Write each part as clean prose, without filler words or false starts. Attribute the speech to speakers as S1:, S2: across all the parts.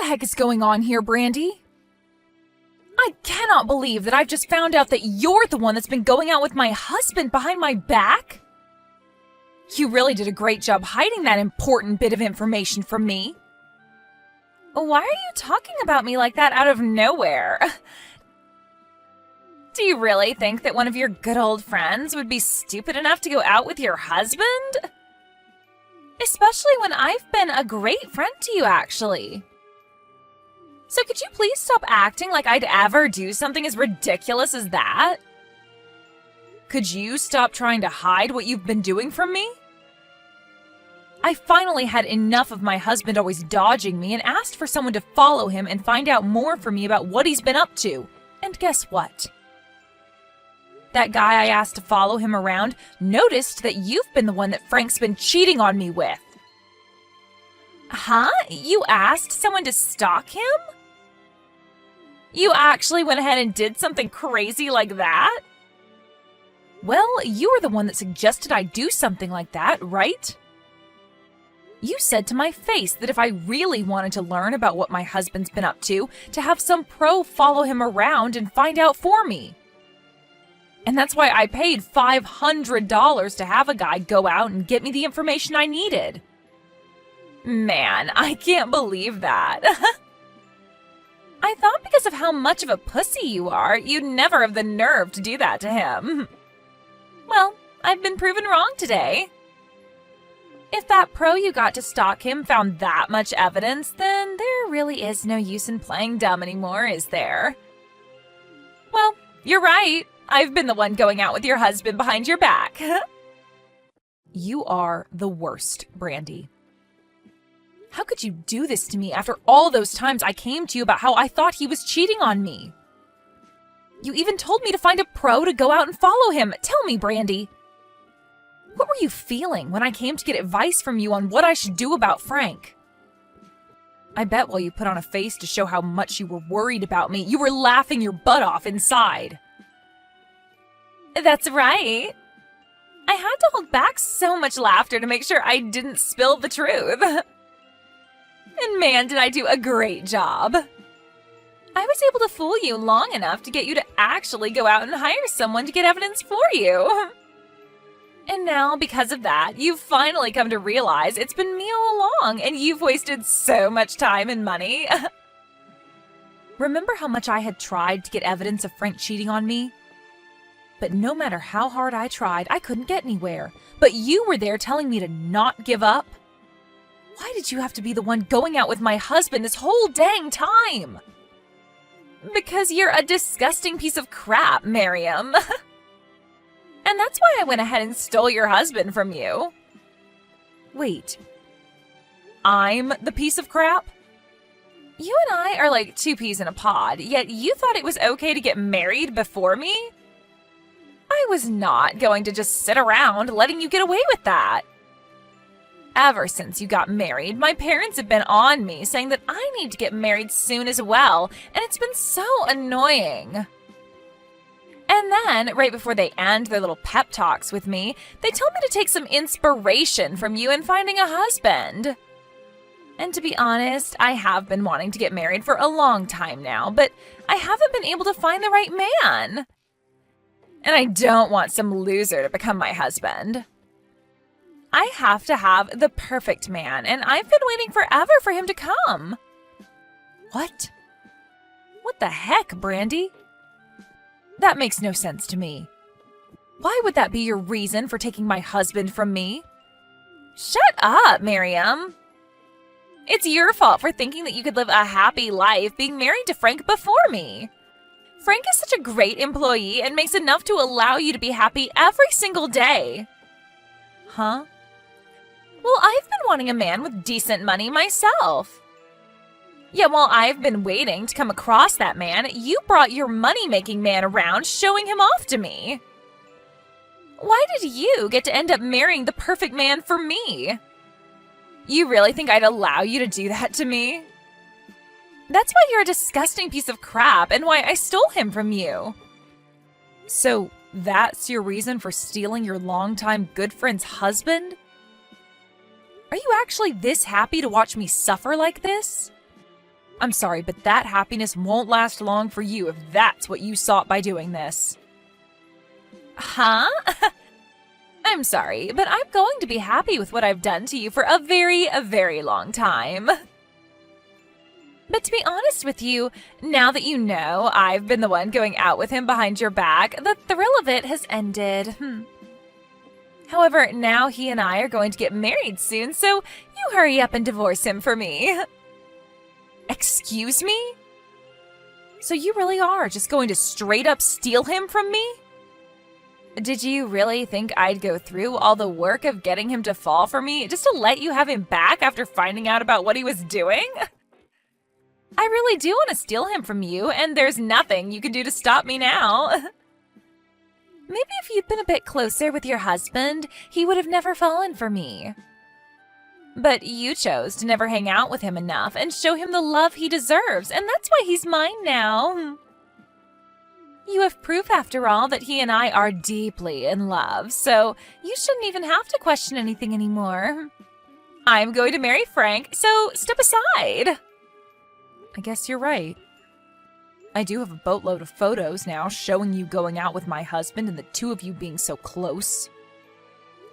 S1: the heck is going on here, Brandy? I cannot believe that I've just found out that you're the one that's been going out with my husband behind my back. You really did a great job hiding that important bit of information from me. Why are you talking about me like that out of nowhere? Do you really think that one of your good old friends would be stupid enough to go out with your husband? Especially when I've been a great friend to you, actually. So could you please stop acting like I'd ever do something as ridiculous as that? Could you stop trying to hide what you've been doing from me? I finally had enough of my husband always dodging me and asked for someone to follow him and find out more from me about what he's been up to. And guess what? That guy I asked to follow him around noticed that you've been the one that Frank's been cheating on me with. Huh? You asked someone to stalk him? You actually went ahead and did something crazy like that? Well, you were the one that suggested I do something like that, right? You said to my face that if I really wanted to learn about what my husband's been up to have some pro follow him around and find out for me. And that's why I paid $500 to have a guy go out and get me the information I needed. Man, I can't believe that. I thought because of how much of a pussy you are, you'd never have the nerve to do that to him. Well, I've been proven wrong today. If that pro you got to stalk him found that much evidence, then there really is no use in playing dumb anymore, is there? Well, you're right. I've been the one going out with your husband behind your back. You are the worst, Brandy. How could you do this to me after all those times I came to you about how I thought he was cheating on me? You even told me to find a pro to go out and follow him. Tell me, Brandy. What were you feeling when I came to get advice from you on what I should do about Frank? I bet while you put on a face to show how much you were worried about me, you were laughing your butt off inside. That's right. I had to hold back so much laughter to make sure I didn't spill the truth. And man, did I do a great job. I was able to fool you long enough to get you to actually go out and hire someone to get evidence for you. And now, because of that, you've finally come to realize it's been me all along, and you've wasted so much time and money. Remember how much I had tried to get evidence of Frank cheating on me? But no matter how hard I tried, I couldn't get anywhere. But you were there telling me to not give up. Why did you have to be the one going out with my husband this whole dang time? Because you're a disgusting piece of crap, Miriam. And that's why I went ahead and stole your husband from you. Wait. I'm the piece of crap? You and I are like two peas in a pod, yet you thought it was okay to get married before me? I was not going to just sit around letting you get away with that. Ever since you got married, my parents have been on me saying that I need to get married soon as well, and it's been so annoying. And then, right before they end their little pep talks with me, they told me to take some inspiration from you in finding a husband. And to be honest, I have been wanting to get married for a long time now, but I haven't been able to find the right man. And I don't want some loser to become my husband. I have to have the perfect man, and I've been waiting forever for him to come. What? What the heck, Brandy? That makes no sense to me. Why would that be your reason for taking my husband from me? Shut up, Miriam. It's your fault for thinking that you could live a happy life being married to Frank before me. Frank is such a great employee and makes enough to allow you to be happy every single day. Huh? Well, I've been wanting a man with decent money myself. Yet while I've been waiting to come across that man, you brought your money-making man around, showing him off to me. Why did you get to end up marrying the perfect man for me? You really think I'd allow you to do that to me? That's why you're a disgusting piece of crap and why I stole him from you. So that's your reason for stealing your longtime good friend's husband? Are you actually this happy to watch me suffer like this? I'm sorry, but that happiness won't last long for you if that's what you sought by doing this. Huh? I'm sorry, but I'm going to be happy with what I've done to you for a very long time. But to be honest with you, now that you know I've been the one going out with him behind your back, the thrill of it has ended. However, now he and I are going to get married soon, so you hurry up and divorce him for me. Excuse me? So you really are just going to straight up steal him from me? Did you really think I'd go through all the work of getting him to fall for me just to let you have him back after finding out about what he was doing? I really do want to steal him from you, and there's nothing you can do to stop me now. Maybe if you'd been a bit closer with your husband, he would have never fallen for me. But you chose to never hang out with him enough and show him the love he deserves, and that's why he's mine now. You have proof, after all, that he and I are deeply in love, so you shouldn't even have to question anything anymore. I'm going to marry Frank, so step aside. I guess you're right. I do have a boatload of photos now showing you going out with my husband and the two of you being so close.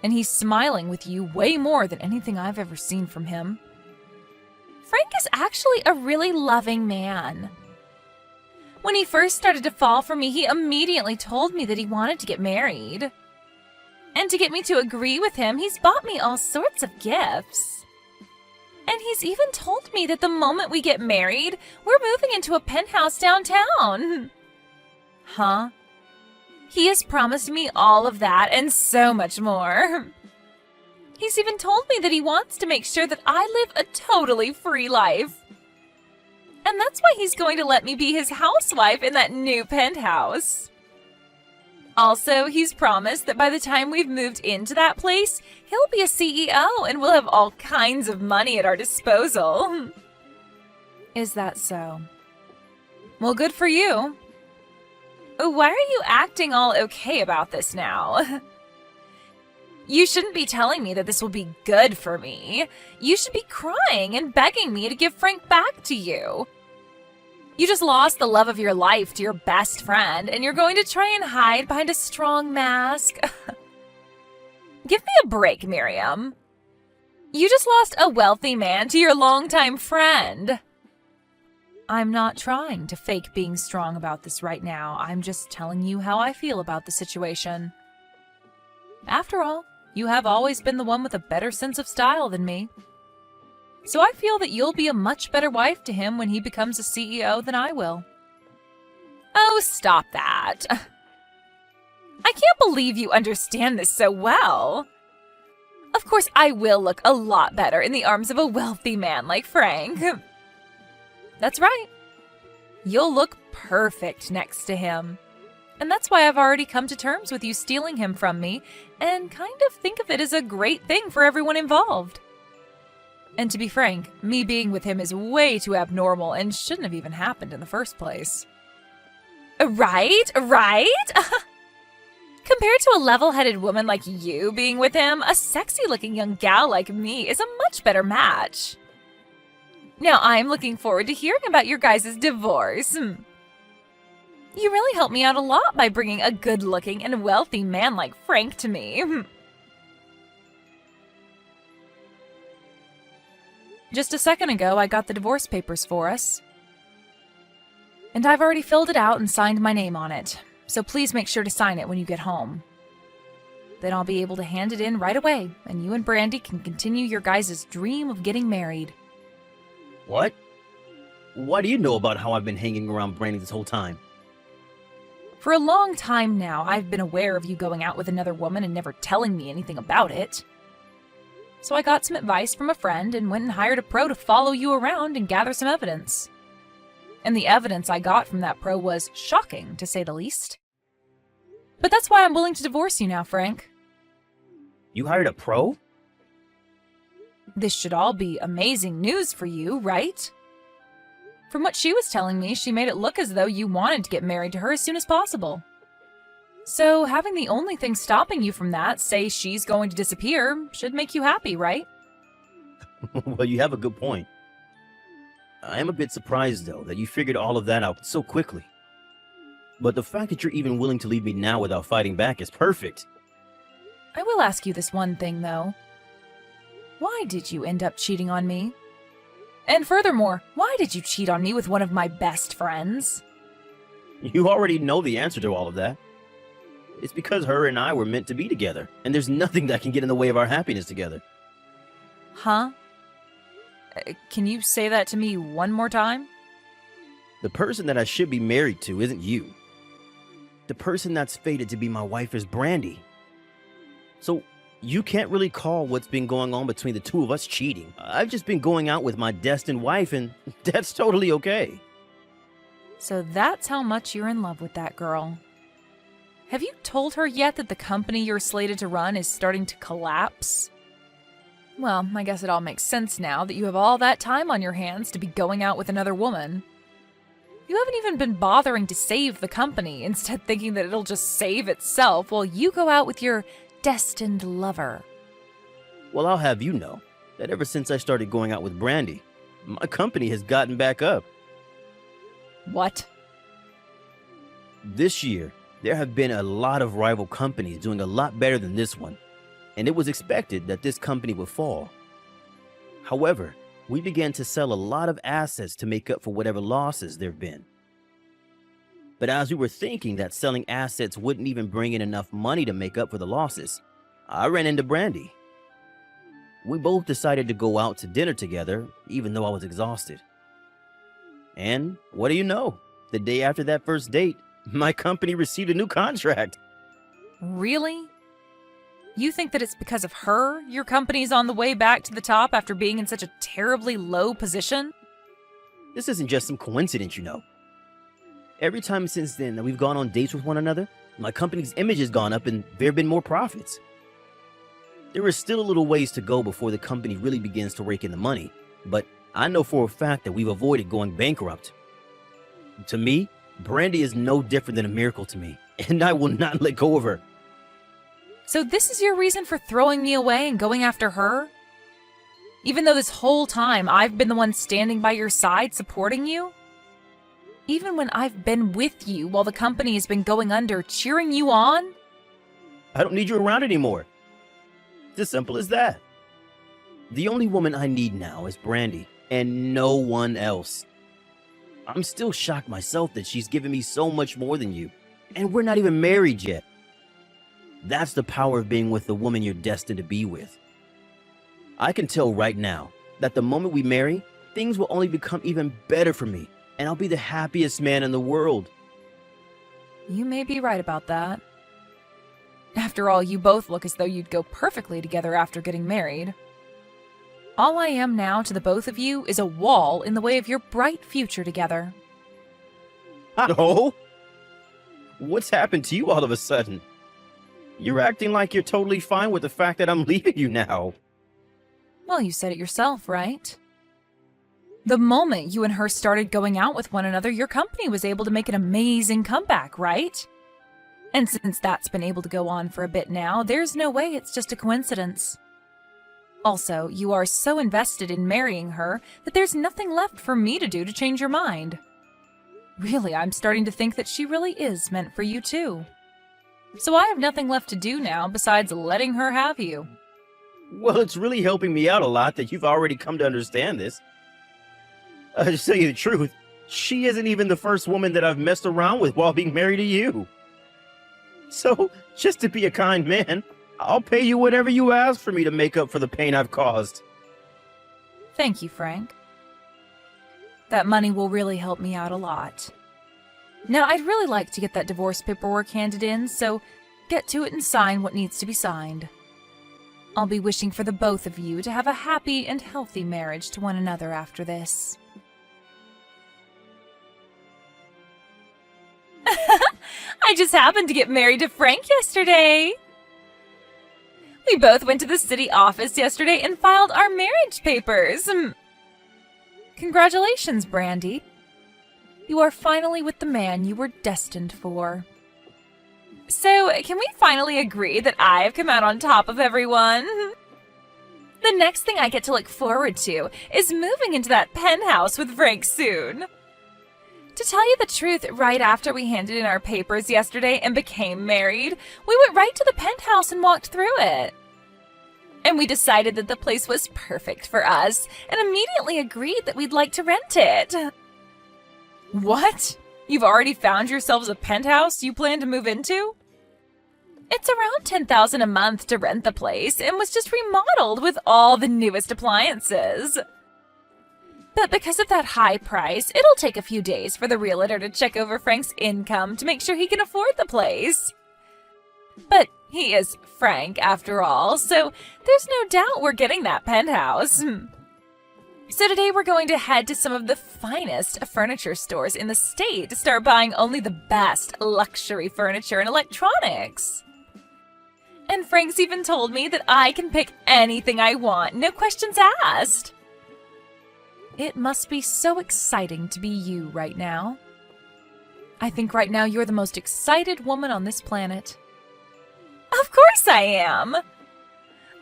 S1: And he's smiling with you way more than anything I've ever seen from him. Frank is actually a really loving man. When he first started to fall for me, he immediately told me that he wanted to get married. And to get me to agree with him, he's bought me all sorts of gifts. And he's even told me that the moment we get married, we're moving into a penthouse downtown. Huh? He has promised me all of that and so much more. He's even told me that he wants to make sure that I live a totally free life. And that's why he's going to let me be his housewife in that new penthouse. Also, he's promised that by the time we've moved into that place, he'll be a CEO and we'll have all kinds of money at our disposal. Is that so? Well, good for you. Why are you acting all okay about this now? You shouldn't be telling me that this will be good for me. You should be crying and begging me to give Frank back to you. You just lost the love of your life to your best friend, and you're going to try and hide behind a strong mask? Give me a break, Miriam. You just lost a wealthy man to your longtime friend. I'm not trying to fake being strong about this right now. I'm just telling you how I feel about the situation. After all, you have always been the one with a better sense of style than me. So I feel that you'll be a much better wife to him when he becomes a CEO than I will. Oh, stop that. I can't believe you understand this so well. Of course, I will look a lot better in the arms of a wealthy man like Frank. That's right. You'll look perfect next to him. And that's why I've already come to terms with you stealing him from me and kind of think of it as a great thing for everyone involved. And to be frank, me being with him is way too abnormal and shouldn't have even happened in the first place. Right? Compared to a level-headed woman like you being with him, a sexy-looking young gal like me is a much better match. Now I'm looking forward to hearing about your guys' divorce. You really helped me out a lot by bringing a good-looking and wealthy man like Frank to me. Just a second ago, I got the divorce papers for us. And I've already filled it out and signed my name on it. So please make sure to sign it when you get home. Then I'll be able to hand it in right away, and you and Brandy can continue your guys' dream of getting married.
S2: What? Why do you know about how I've been hanging around Brandy this whole time?
S1: For a long time now, I've been aware of you going out with another woman and never telling me anything about it. So I got some advice from a friend and went and hired a pro to follow you around and gather some evidence. And the evidence I got from that pro was shocking, to say the least. But that's why I'm willing to divorce you now, Frank.
S2: You hired a pro?
S1: This should all be amazing news for you, right? From what she was telling me, she made it look as though you wanted to get married to her as soon as possible. So having the only thing stopping you from that say she's going to disappear should make you happy, right?
S2: Well, you have a good point. I am a bit surprised, though, that you figured all of that out so quickly. But the fact that you're even willing to leave me now without fighting back is perfect.
S1: I will ask you this one thing, though. Why did you end up cheating on me? And furthermore, why did you cheat on me with one of my best friends?
S2: You already know the answer to all of that. It's because her and I were meant to be together, and there's nothing that can get in the way of our happiness together.
S1: Huh? Can you say that to me one more time?
S2: The person that I should be married to isn't you. The person that's fated to be my wife is Brandy. So, you can't really call what's been going on between the two of us cheating. I've just been going out with my destined wife, and that's totally okay.
S1: So that's how much you're in love with that girl. Have you told her yet that the company you're slated to run is starting to collapse? Well, I guess it all makes sense now that you have all that time on your hands to be going out with another woman. You haven't even been bothering to save the company, instead thinking that it'll just save itself while you go out with your destined lover.
S2: Well, I'll have you know that ever since I started going out with Brandy, my company has gotten back up.
S1: What?
S2: This year, there have been a lot of rival companies doing a lot better than this one, and it was expected that this company would fall. However, we began to sell a lot of assets to make up for whatever losses there have been. But as we were thinking that selling assets wouldn't even bring in enough money to make up for the losses, I ran into Brandy. We both decided to go out to dinner together, even though I was exhausted. And what do you know? The day after that first date, my company received a new contract.
S1: Really? You think that it's because of her your company's on the way back to the top after being in such a terribly low position?
S2: This isn't just some coincidence, you know. Every time since then that we've gone on dates with one another, my company's image has gone up and there have been more profits. There is still a little ways to go before the company really begins to rake in the money, but I know for a fact that we've avoided going bankrupt. To me, Brandy is no different than a miracle to me, and I will not let go of her.
S1: So this is your reason for throwing me away and going after her? Even though this whole time I've been the one standing by your side supporting you? Even when I've been with you while the company has been going under, cheering you on?
S2: I don't need you around anymore. It's as simple as that. The only woman I need now is Brandy, and no one else. I'm still shocked myself that she's given me so much more than you, and we're not even married yet. That's the power of being with the woman you're destined to be with. I can tell right now that the moment we marry, things will only become even better for me, and I'll be the happiest man in the world.
S1: You may be right about that. After all, you both look as though you'd go perfectly together after getting married. All I am now to the both of you is a wall in the way of your bright future together.
S2: Oh? What's happened to you all of a sudden? You're acting like you're totally fine with the fact that I'm leaving you now.
S1: Well, you said it yourself, right? The moment you and her started going out with one another, your company was able to make an amazing comeback, right? And since that's been able to go on for a bit now, there's no way it's just a coincidence. Also, you are so invested in marrying her that there's nothing left for me to do to change your mind. Really, I'm starting to think that she really is meant for you too. So I have nothing left to do now besides letting her have you.
S2: Well, it's really helping me out a lot that you've already come to understand this. To tell you the truth, she isn't even the first woman that I've messed around with while being married to you. So, just to be a kind man, I'll pay you whatever you ask for me to make up for the pain I've caused.
S1: Thank you, Frank. That money will really help me out a lot. Now, I'd really like to get that divorce paperwork handed in, so get to it and sign what needs to be signed. I'll be wishing for the both of you to have a happy and healthy marriage to one another after this. I just happened to get married to Frank yesterday. We both went to the city office yesterday and filed our marriage papers. Congratulations, Brandy. You are finally with the man you were destined for. So, can we finally agree that I have come out on top of everyone? The next thing I get to look forward to is moving into that penthouse with Frank soon. To tell you the truth, right after we handed in our papers yesterday and became married, we went right to the penthouse and walked through it. And we decided that the place was perfect for us and immediately agreed that we'd like to rent it. What? You've already found yourselves a penthouse you plan to move into? It's around $10,000 a month to rent the place and was just remodeled with all the newest appliances. But because of that high price, it'll take a few days for the realtor to check over Frank's income to make sure he can afford the place. But he is Frank, after all, so there's no doubt we're getting that penthouse. So today we're going to head to some of the finest furniture stores in the state to start buying only the best luxury furniture and electronics. And Frank's even told me that I can pick anything I want, no questions asked. It must be so exciting to be you right now. I think right now you're the most excited woman on this planet. Of course I am!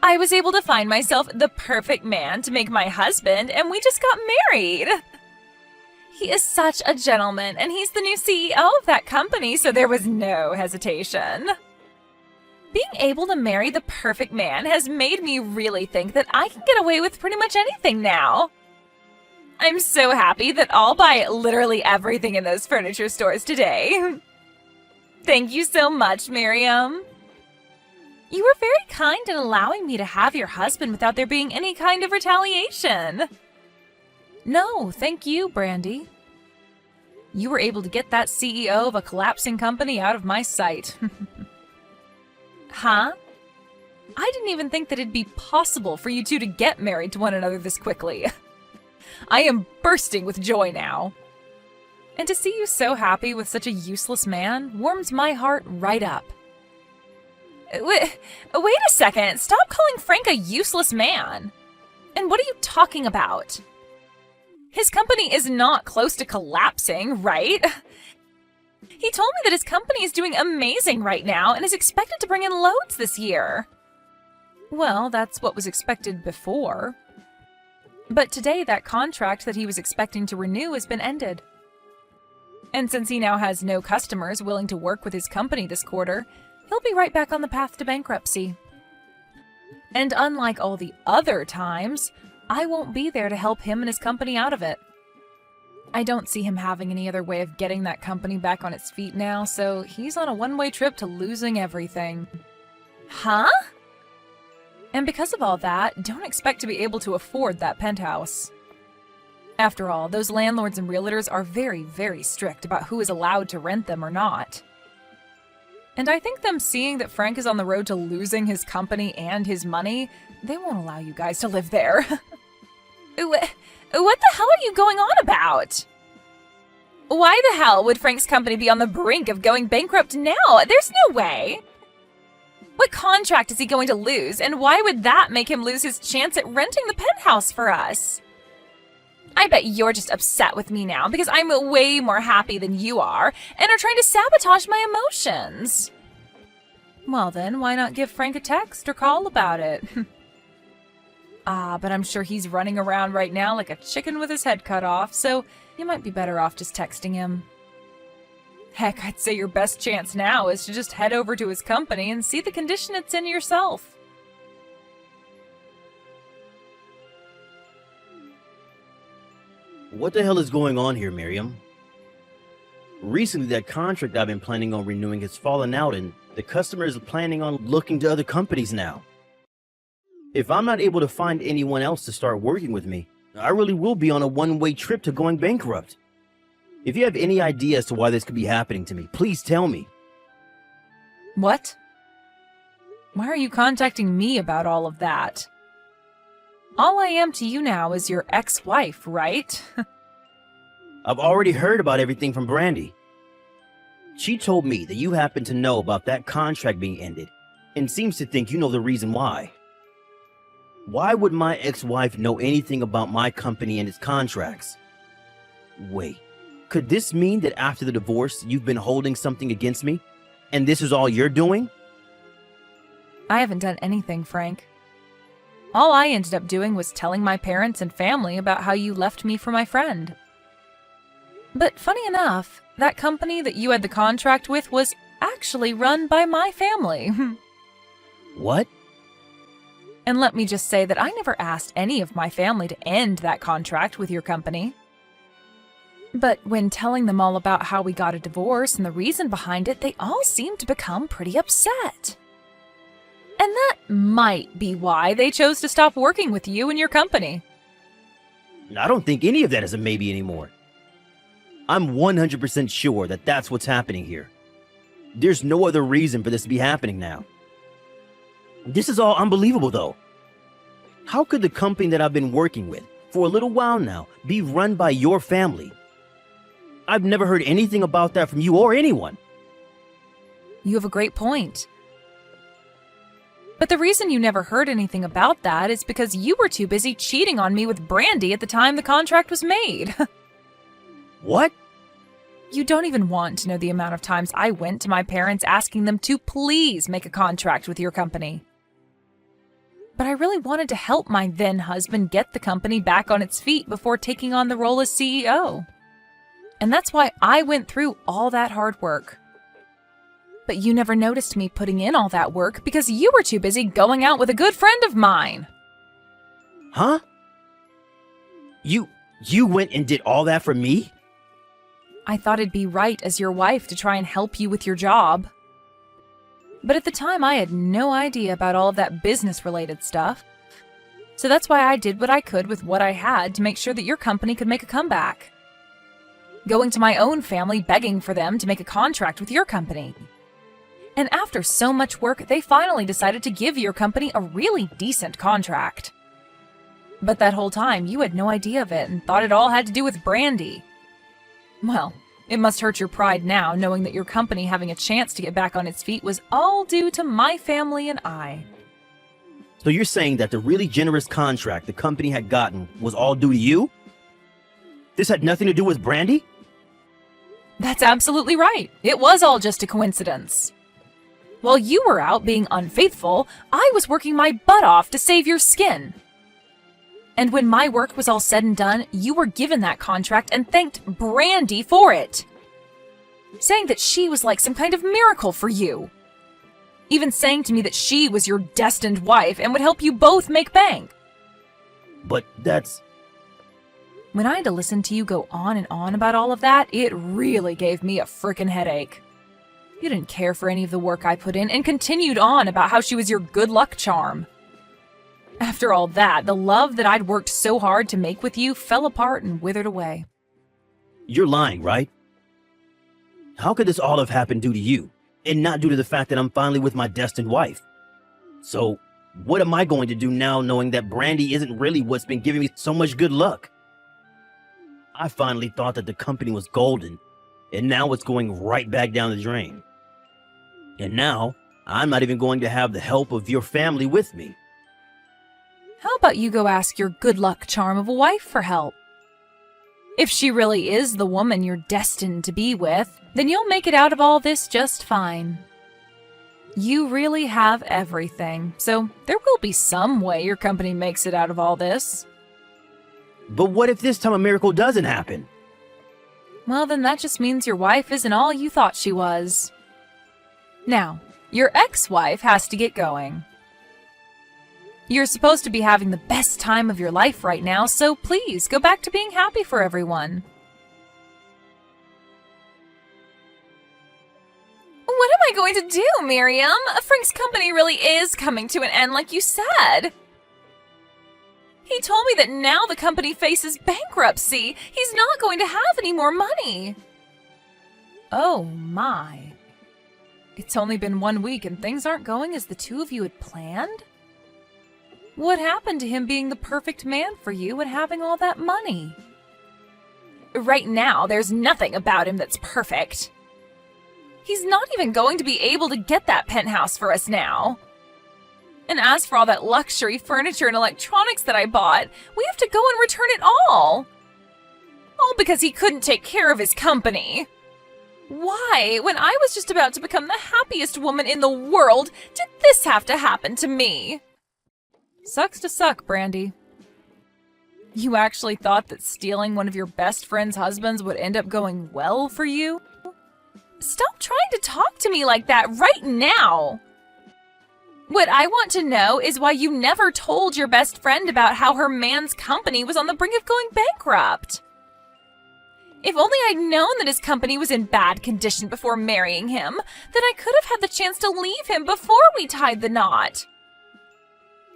S1: I was able to find myself the perfect man to make my husband, and we just got married. He is such a gentleman, and he's the new CEO of that company, so there was no hesitation. Being able to marry the perfect man has made me really think that I can get away with pretty much anything now. I'm so happy that I'll buy literally everything in those furniture stores today. Thank you so much, Miriam. You were very kind in allowing me to have your husband without there being any kind of retaliation. No, thank you, Brandy. You were able to get that CEO of a collapsing company out of my sight. Huh? I didn't even think that it'd be possible for you two to get married to one another this quickly. I am bursting with joy now. And to see you so happy with such a useless man warms my heart right up. Wait a second. Stop calling Frank a useless man. And what are you talking about? His company is not close to collapsing, right? He told me that his company is doing amazing right now and is expected to bring in loads this year. Well, that's what was expected before. But today, that contract that he was expecting to renew has been ended. And since he now has no customers willing to work with his company this quarter, he'll be right back on the path to bankruptcy. And unlike all the other times, I won't be there to help him and his company out of it. I don't see him having any other way of getting that company back on its feet now, so he's on a one-way trip to losing everything. Huh? And because of all that, don't expect to be able to afford that penthouse. After all, those landlords and realtors are very, very strict about who is allowed to rent them or not. And I think them seeing that Frank is on the road to losing his company and his money, they won't allow you guys to live there. What the hell are you going on about? Why the hell would Frank's company be on the brink of going bankrupt now? There's no way. What contract is he going to lose, and why would that make him lose his chance at renting the penthouse for us? I bet you're just upset with me now because I'm way more happy than you are and are trying to sabotage my emotions. Well then, why not give Frank a text or call about it? But I'm sure he's running around right now like a chicken with his head cut off, so you might be better off just texting him. Heck, I'd say your best chance now is to just head over to his company and see the condition it's in yourself.
S2: What the hell is going on here, Miriam? Recently, that contract I've been planning on renewing has fallen out, and the customer is planning on looking to other companies now. If I'm not able to find anyone else to start working with me, I really will be on a one-way trip to going bankrupt. If you have any idea as to why this could be happening to me, please tell me.
S1: What? Why are you contacting me about all of that? All I am to you now is your ex-wife, right?
S2: I've already heard about everything from Brandy. She told me that you happen to know about that contract being ended, and seems to think you know the reason why. Why would my ex-wife know anything about my company and its contracts? Wait, could this mean that after the divorce, you've been holding something against me? And this is all you're doing?
S1: I haven't done anything, Frank. All I ended up doing was telling my parents and family about how you left me for my friend. But funny enough, that company that you had the contract with was actually run by my family.
S2: What?
S1: And let me just say that I never asked any of my family to end that contract with your company. But when telling them all about how we got a divorce and the reason behind it, they all seemed to become pretty upset. And that might be why they chose to stop working with you and your company.
S2: I don't think any of that is a maybe anymore. I'm 100% sure that that's what's happening here. There's no other reason for this to be happening now. This is all unbelievable, though. How could the company that I've been working with for a little while now be run by your family? I've never heard anything about that from you or anyone.
S1: You have a great point. But the reason you never heard anything about that is because you were too busy cheating on me with Brandy at the time the contract was made.
S2: What?
S1: You don't even want to know the amount of times I went to my parents asking them to please make a contract with your company. But I really wanted to help my then husband get the company back on its feet before taking on the role as CEO. And that's why I went through all that hard work. But you never noticed me putting in all that work because you were too busy going out with a good friend of mine.
S2: Huh? You went and did all that for me?
S1: I thought it'd be right as your wife to try and help you with your job. But at the time, I had no idea about all of that business-related stuff. So that's why I did what I could with what I had to make sure that your company could make a comeback. Going to my own family begging for them to make a contract with your company. And after so much work, they finally decided to give your company a really decent contract. But that whole time, you had no idea of it and thought it all had to do with Brandy. Well, it must hurt your pride now, knowing that your company having a chance to get back on its feet was all due to my family and I.
S2: So you're saying that the really generous contract the company had gotten was all due to you? This had nothing to do with Brandy?
S1: That's absolutely right. It was all just a coincidence. While you were out being unfaithful, I was working my butt off to save your skin. And when my work was all said and done, you were given that contract and thanked Brandy for it. Saying that she was like some kind of miracle for you. Even saying to me that she was your destined wife and would help you both make bank.
S2: But that's...
S1: When I had to listen to you go on and on about all of that, it really gave me a frickin' headache. You didn't care for any of the work I put in and continued on about how she was your good luck charm. After all that, the love that I'd worked so hard to make with you fell apart and withered away.
S2: You're lying, right? How could this all have happened due to you, and not due to the fact that I'm finally with my destined wife? So, what am I going to do now knowing that Brandy isn't really what's been giving me so much good luck? I finally thought that the company was golden, and now it's going right back down the drain. And now, I'm not even going to have the help of your family with me.
S1: How about you go ask your good luck charm of a wife for help? If she really is the woman you're destined to be with, then you'll make it out of all this just fine. You really have everything, so there will be some way your company makes it out of all this.
S2: But what if this time a miracle doesn't happen?
S1: Well, then that just means your wife isn't all you thought she was. Now, your ex-wife has to get going. You're supposed to be having the best time of your life right now, so please go back to being happy for everyone. What am I going to do, Miriam? Frank's company really is coming to an end like you said. He told me that now the company faces bankruptcy. He's not going to have any more money. Oh my. It's only been 1 week and things aren't going as the two of you had planned? What happened to him being the perfect man for you and having all that money? Right now, there's nothing about him that's perfect. He's not even going to be able to get that penthouse for us now. And as for all that luxury furniture and electronics that I bought, we have to go and return it all. All because he couldn't take care of his company. Why, when I was just about to become the happiest woman in the world, did this have to happen to me? Sucks to suck, Brandy. You actually thought that stealing one of your best friend's husbands would end up going well for you? Stop trying to talk to me like that right now! What I want to know is why you never told your best friend about how her man's company was on the brink of going bankrupt. If only I'd known that his company was in bad condition before marrying him, then I could have had the chance to leave him before we tied the knot.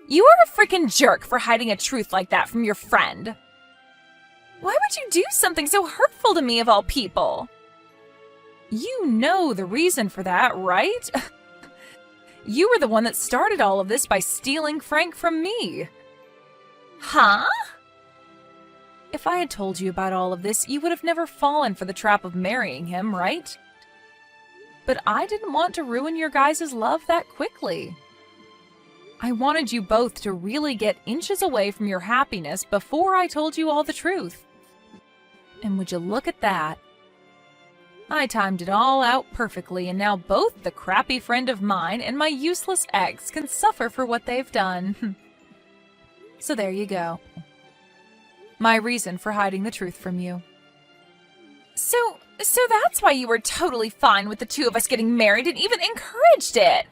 S1: You are a freaking jerk for hiding a truth like that from your friend. Why would you do something so hurtful to me of all people? You know the reason for that, right? You were the one that started all of this by stealing Frank from me. Huh? If I had told you about all of this, you would have never fallen for the trap of marrying him, right? But I didn't want to ruin your guys' love that quickly. I wanted you both to really get inches away from your happiness before I told you all the truth. And would you look at that? I timed it all out perfectly, and now both the crappy friend of mine and my useless ex can suffer for what they've done. So there you go. My reason for hiding the truth from you. So that's why you were totally fine with the two of us getting married and even encouraged it.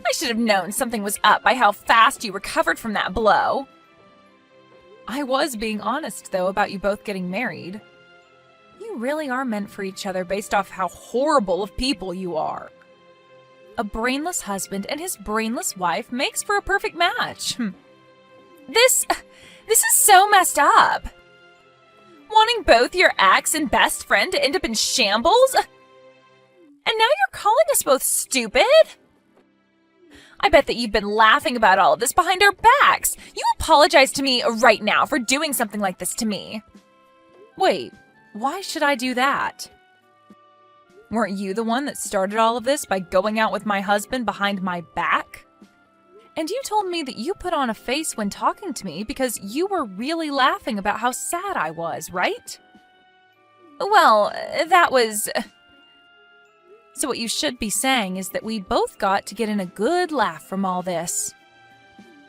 S1: I should have known something was up by how fast you recovered from that blow. I was being honest, though, about you both getting married. You really are meant for each other based off how horrible of people you are. A brainless husband and his brainless wife makes for a perfect match. This is so messed up. Wanting both your ex and best friend to end up in shambles? And now you're calling us both stupid? I bet that you've been laughing about all of this behind our backs. You apologize to me right now for doing something like this to me. Wait, why should I do that? Weren't you the one that started all of this by going out with my husband behind my back? And you told me that you put on a face when talking to me because you were really laughing about how sad I was, right? Well, that was... So what you should be saying is that we both got to get in a good laugh from all this.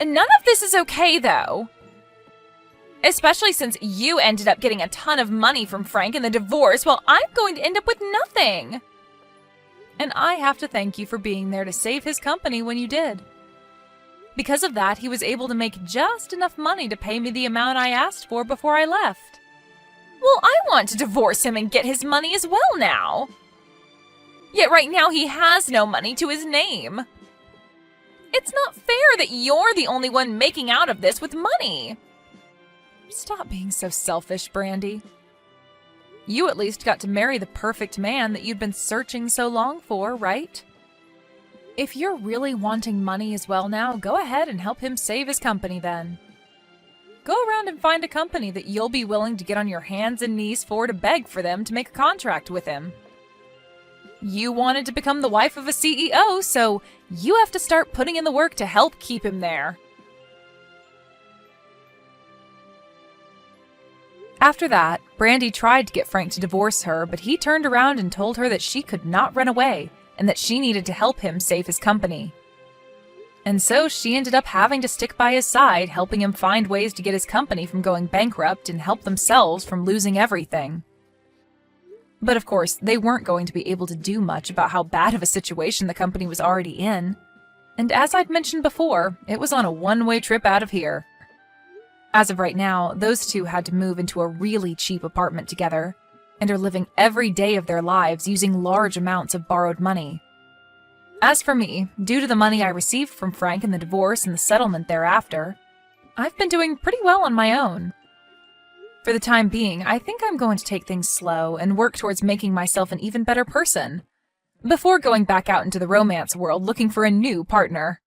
S1: And none of this is okay, though. Especially since you ended up getting a ton of money from Frank in the divorce while I'm going to end up with nothing. And I have to thank you for being there to save his company when you did. Because of that, he was able to make just enough money to pay me the amount I asked for before I left. Well, I want to divorce him and get his money as well now. Yet right now he has no money to his name. It's not fair that you're the only one making out of this with money. Stop being so selfish, Brandy. You at least got to marry the perfect man that you'd been searching so long for, right? If you're really wanting money as well now, go ahead and help him save his company then. Go around and find a company that you'll be willing to get on your hands and knees for to beg for them to make a contract with him. You wanted to become the wife of a CEO, so you have to start putting in the work to help keep him there. After that, Brandy tried to get Frank to divorce her, but he turned around and told her that she could not run away and that she needed to help him save his company. And so she ended up having to stick by his side, helping him find ways to get his company from going bankrupt and help themselves from losing everything. But of course, they weren't going to be able to do much about how bad of a situation the company was already in. And as I'd mentioned before, it was on a one-way trip out of here. As of right now, those two had to move into a really cheap apartment together, and are living every day of their lives using large amounts of borrowed money. As for me, due to the money I received from Frank in the divorce and the settlement thereafter, I've been doing pretty well on my own. For the time being, I think I'm going to take things slow and work towards making myself an even better person, before going back out into the romance world looking for a new partner.